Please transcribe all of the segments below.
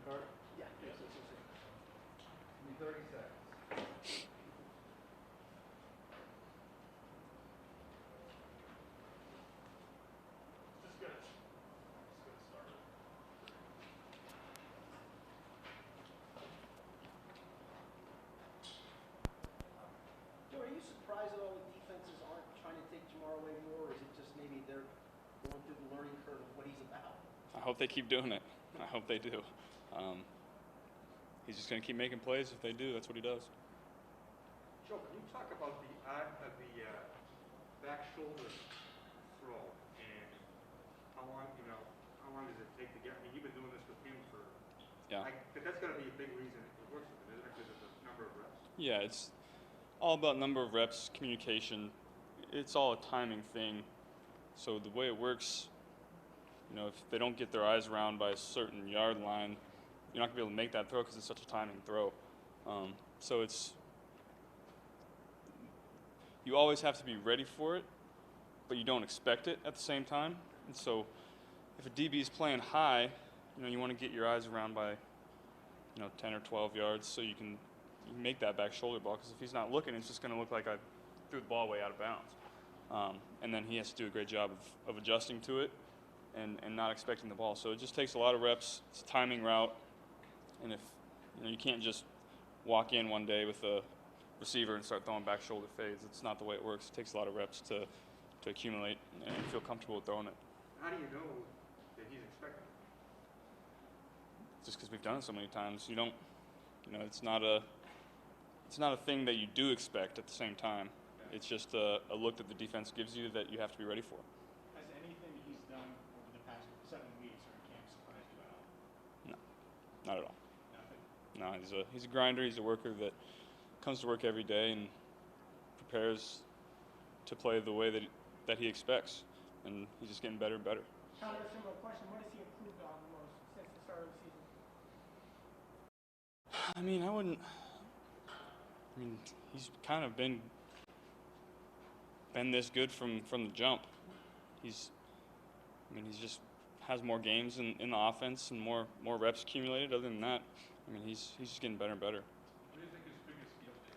card? Yeah. Yes. Yes. Yes. Yes. Give me 30 seconds. Just gonna start it. Joe, are you surprised at all the defenses aren't trying to take Jamar away more, or is it just maybe they're going through the learning curve of what he's about? I hope they keep doing it. I hope they do. He's just going to keep making plays. If they do, that's what he does. Joe, can you talk about the back shoulder throw and how long does it take to get? I mean, you've been doing this with him for. Yeah. But that's got to be a big reason it works with him, isn't it? Because of the number of reps. Yeah, it's all about number of reps, communication. It's all a timing thing. So the way it works, if they don't get their eyes around by a certain yard line, you're not going to be able to make that throw because it's such a timing throw. So you always have to be ready for it, but you don't expect it at the same time. And so if a DB is playing high, you want to get your eyes around by 10 or 12 yards so you can make that back shoulder ball, because if he's not looking, it's just going to look like I threw the ball way out of bounds. And then he has to do a great job of adjusting to it and not expecting the ball. So it just takes a lot of reps. It's a timing route. And if you can't just walk in one day with a receiver and start throwing back shoulder fades. It's not the way it works. It takes a lot of reps to accumulate and feel comfortable with throwing it. How do you know that he's expecting it? Just because we've done it so many times, you don't. It's not a thing that you do expect at the same time. It's just a look that the defense gives you that you have to be ready for. Has anything he's done over the past 7 weeks or camp surprised you at all? No, not at all. Nothing? No, he's a grinder. He's a worker that comes to work every day and prepares to play the way that he expects, and he's just getting better and better. Kind of a similar question. What has he improved on the most since the start of the season? He's kind of been this good from the jump. He just has more games in the offense and more reps accumulated. Other than that, he's just getting better and better. What do you think his biggest gift is?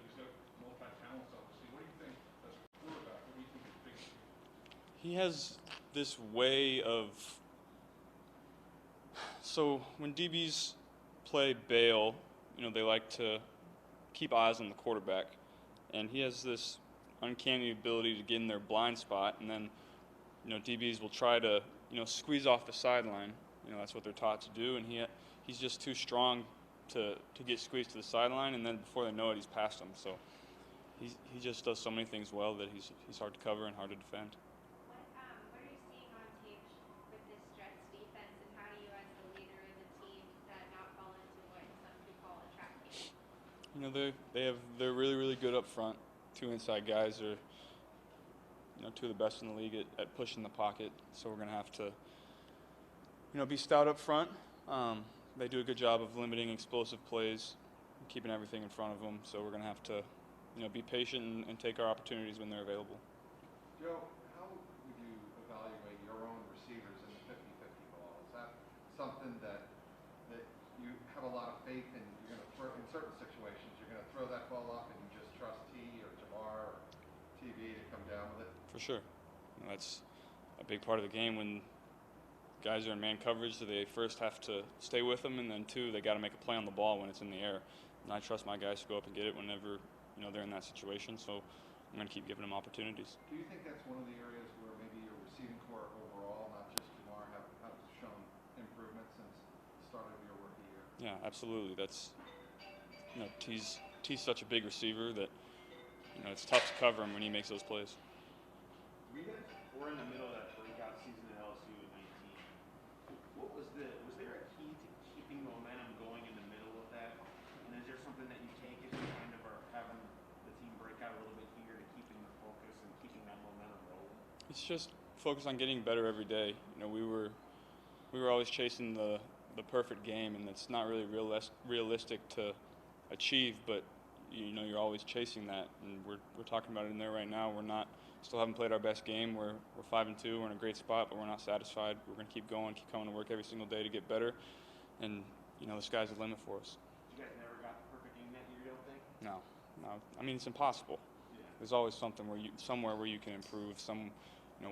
He's got multi-talents, obviously. What do you think, as a quarterback, what do you think his biggest gift is? He has this way of. So when DBs play bail, they like to keep eyes on the quarterback, and he has this uncanny ability to get in their blind spot, and then DBs will try to squeeze off the sideline. That's what they're taught to do, and he's just too strong to get squeezed to the sideline, and then before they know it, he's past them. So he just does so many things well that he's hard to cover and hard to defend. What are you seeing on tape with this Jets defense, and how do you, as the leader of the team, not fall into what some could call a trap game? They're really, really good up front. Two inside guys are two of the best in the league at pushing the pocket. So we're gonna have to be stout up front. They do a good job of limiting explosive plays, keeping everything in front of them. So we're gonna have to be patient and take our opportunities when they're available. Joe, how would you evaluate your own receivers in the 50-50 ball? Is that something that you have a lot of faith in? You're going to throw in certain situations. You're going to throw that ball up, and you just trust T or Jamar or TV to come down with it. For sure, that's a big part of the game. When guys are in man coverage, they first have to stay with them, and then two, they got to make a play on the ball when it's in the air. And I trust my guys to go up and get it whenever they're in that situation. So I'm going to keep giving them opportunities. Do you think that's one of the areas where maybe your receiving core overall, not just Jamar, have shown improvement since the start of your rookie year? Yeah, absolutely. That's T's such a big receiver that it's tough to cover him when he makes those plays. We're in the middle of that breakout season at LSU in 19. Was there a key to keeping momentum going in the middle of that? And is there something that you take as you kind of are having the team break out a little bit here to keeping the focus and keeping that momentum rolling? It's just focus on getting better every day. We were always chasing the perfect game, and it's not really realistic to achieve. But you're always chasing that, and we're talking about it in there right now. We're not still haven't played our best game. We're 5-2. We're in a great spot, but we're not satisfied. We're going to keep going, keep coming to work every single day to get better. And the sky's the limit for us. You guys never got the perfect game that year, you don't think? No. I mean, it's impossible. Yeah. There's always somewhere where you can improve.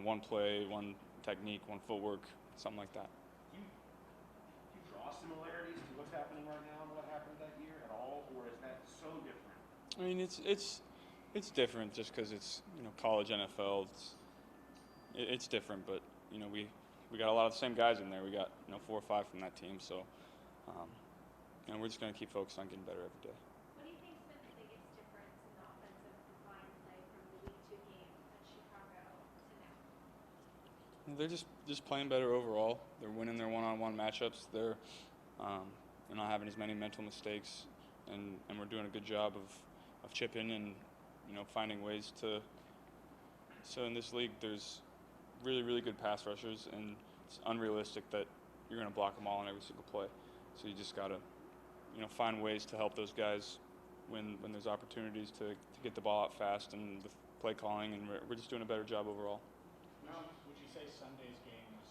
One play, one technique, one footwork, something like that. Do you draw similarities to what's happening right now and what happened that year at all, or is that so different? I mean, it's different just because it's college NFL. It's different, but we got a lot of the same guys in there. We got 4 or 5 from that team, so we're just going to keep focused on getting better every day. What do you think's been the biggest difference in the offensive line play from the Week 2 game at Chicago to now? They're just playing better overall. They're winning their one-on-one matchups. They're not having as many mental mistakes, and we're doing a good job of chipping and finding ways to. So in this league, there's really, really good pass rushers, and it's unrealistic that you're going to block them all on every single play. So you just got to find ways to help those guys when there's opportunities to get the ball out fast and the play calling, and we're just doing a better job overall. Would you say Sunday's game was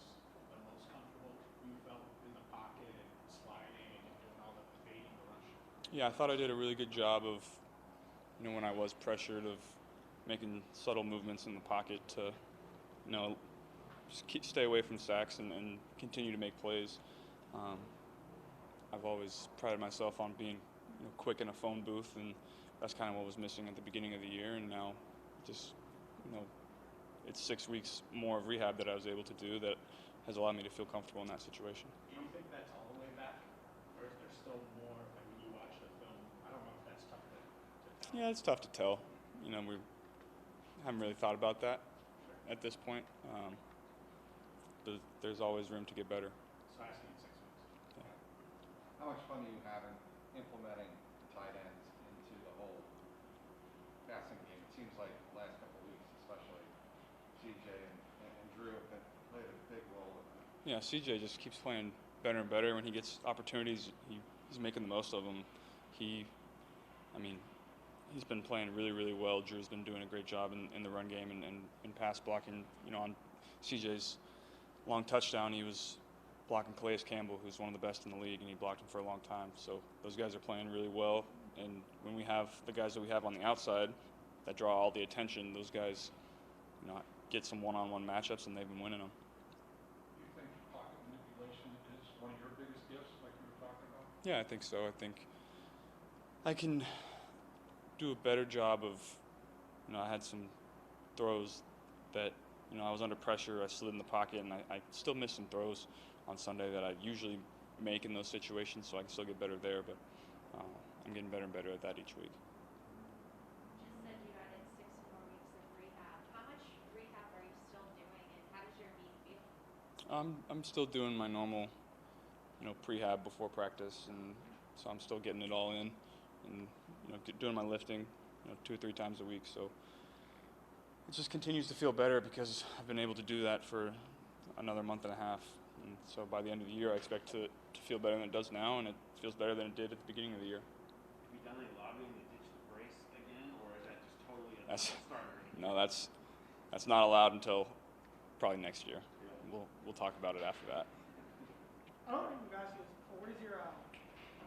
the most comfortable you felt in the pocket and sliding and doing all the baiting the rush? Yeah, I thought I did a really good job of, when I was pressured, of making subtle movements in the pocket to, just stay away from sacks and continue to make plays. I've always prided myself on being, quick in a phone booth, and that's kind of what was missing at the beginning of the year. And now, just, it's 6 weeks more of rehab that I was able to do that has allowed me to feel comfortable in that situation. Do you think that's all the way back, or is there still more? Like when you watch the film, I don't know if that's tough to tell. Yeah, it's tough to tell. We haven't really thought about that at this point. There's always room to get better. So asking in 6 weeks. Yeah. How much fun are you having implementing tight ends into the whole passing game? It seems like the last couple of weeks, especially CJ and Drew have played a big role in that. Yeah, CJ just keeps playing better and better. When he gets opportunities, he's making the most of them. He's been playing really, really well. Drew's been doing a great job in the run game and pass blocking. On CJ's long touchdown, he was blocking Calais Campbell, who's one of the best in the league, and he blocked him for a long time. So those guys are playing really well. And when we have the guys that we have on the outside that draw all the attention, those guys, get some one-on-one matchups, and they've been winning them. Do you think pocket manipulation is one of your biggest gifts, like you were talking about? Yeah, I think so. I think I can do a better job of, I had some throws that, I was under pressure, I slid in the pocket, and I still missed some throws on Sunday that I usually make in those situations, so I can still get better there, but I'm getting better and better at that each week. Just said you added 6 more weeks of rehab. How much rehab are you still doing, and how does your knee feel? I'm still doing my normal, prehab before practice, and so I'm still getting it all in, and doing my lifting, 2 or 3 times a week. So it just continues to feel better because I've been able to do that for another month and a half, and so by the end of the year, I expect to feel better than it does now, and it feels better than it did at the beginning of the year. Have you done any lobbying to ditch the brace again, or is that just totally a That's- starter? No, that's not allowed until probably next year. Yeah. We'll talk about it after that. I don't think we've asked you this before. What is your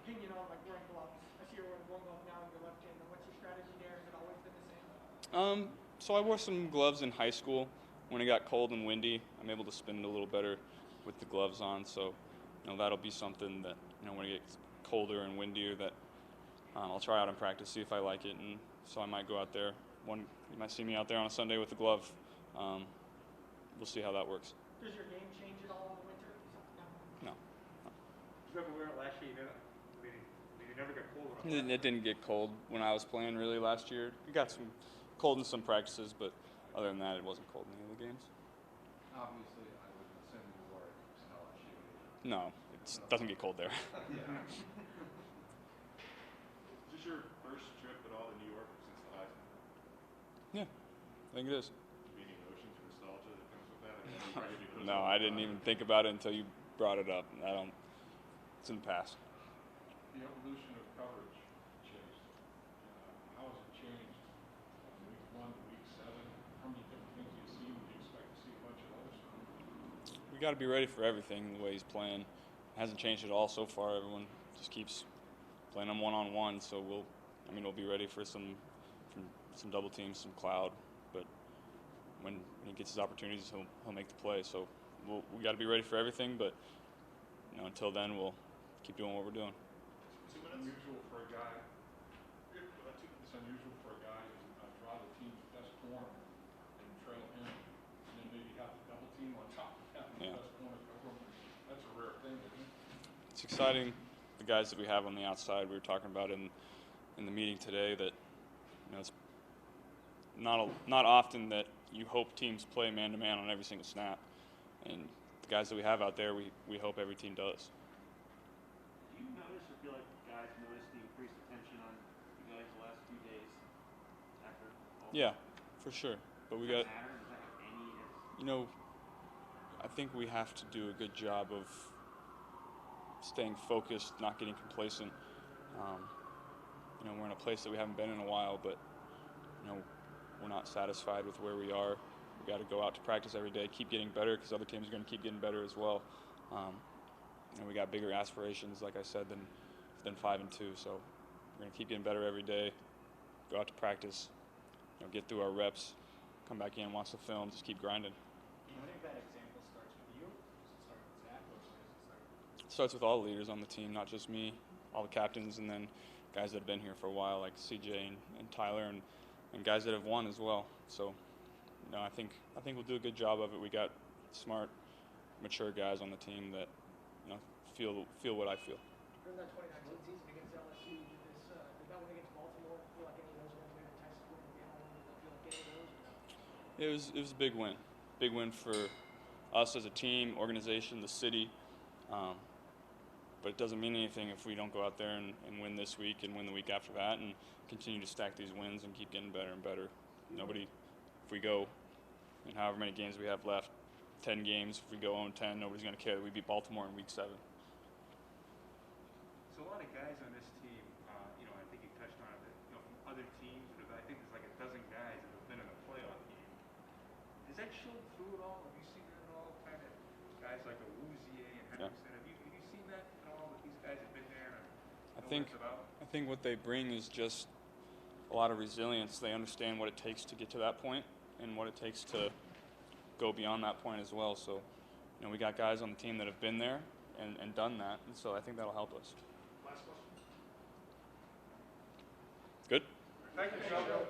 opinion on wearing gloves? I see you're wearing one glove now in your left hand. What's your strategy there? Has it always been the same? So I wore some gloves in high school. When it got cold and windy, I'm able to spin it a little better with the gloves on. So, that'll be something that, when it gets colder and windier, that I'll try out in practice, see if I like it. And so I might go out there. You might see me out there on a Sunday with the glove. We'll see how that works. Does your game change at all in the winter? No. Did you ever wear it last year? You never got cold enough. It didn't get cold when I was playing really last year. It got some cold in some practices, but other than that, it wasn't cold in any of the games. Obviously, I would assume you wore it to LSU. No, it doesn't get cold there. Yeah. Is this your first trip at all to New York since the Heisman? Yeah, I think it is. Any emotions or nostalgia that comes with that? I mean, are you ready to put us No, on I the didn't spot? even think about it until you brought it up. It's in the past. The evolution of coverage, Chase, how has it changed from week 1 to week 7? How many different we got to be ready for everything. The way he's playing hasn't changed at all so far. Everyone just keeps playing him one-on-one, so we'll be ready for some double teams, some cloud. But when he gets his opportunities, he'll make the play. So we got to be ready for everything. But until then, we'll keep doing what we're doing. It's unusual for a guy. It's unusual for a guy to draw the team's best corner and trail him, and then maybe have the double team on top of having the best corner cover him. That's a rare thing, isn't it? It's exciting. The guys that we have on the outside, we were talking about in the meeting today, that it's not often that you hope teams play man-to-man on every single snap, and the guys that we have out there, we hope every team does. Do you notice or feel like guys notice the increased attention on you guys the last few days after all? Yeah, for sure. But we got, Matter? Does that have any? I think we have to do a good job of staying focused, not getting complacent. We're in a place that we haven't been in a while, but we're not satisfied with where we are. We got to go out to practice every day, keep getting better, because other teams are going to keep getting better as well. We got bigger aspirations, like I said, than 5-2. So we're going to keep getting better every day. Go out to practice, get through our reps, come back in, watch the film, just keep grinding. Do you think that example starts with you? Does it start with Zach, or does it start? It starts with all the leaders on the team, not just me, all the captains, and then guys that have been here for a while, like CJ and Tyler, and guys that have won as well. So, I think we'll do a good job of it. We got smart, mature guys on the team that feel what I feel. During that 2019 season against LSU, did that one against Baltimore feel like any of those wins maybe Texas win again? Did that feel like any of those? It was a big win for us as a team, organization, the city. But it doesn't mean anything if we don't go out there and win this week and win the week after that and continue to stack these wins and keep getting better and better. If we go in however many games we have left, 10 games, if we go 0-10, nobody's going to care that we beat Baltimore in week 7. So a lot of guys on this team, I think you touched on it, from other teams, I think there's like a dozen guys that have been in a playoff game. Has that showed through at all? Have you seen that at all? Kind of guys like a Wouzier and Henderson. Have you seen that at all? That these guys have been there and know what it's about? I think what they bring is just a lot of resilience. They understand what it takes to get to that point and what it takes to go beyond that point as well. So, we got guys on the team that have been there and done that, and so I think that'll help us. Last question. Good? Thank you, Joe.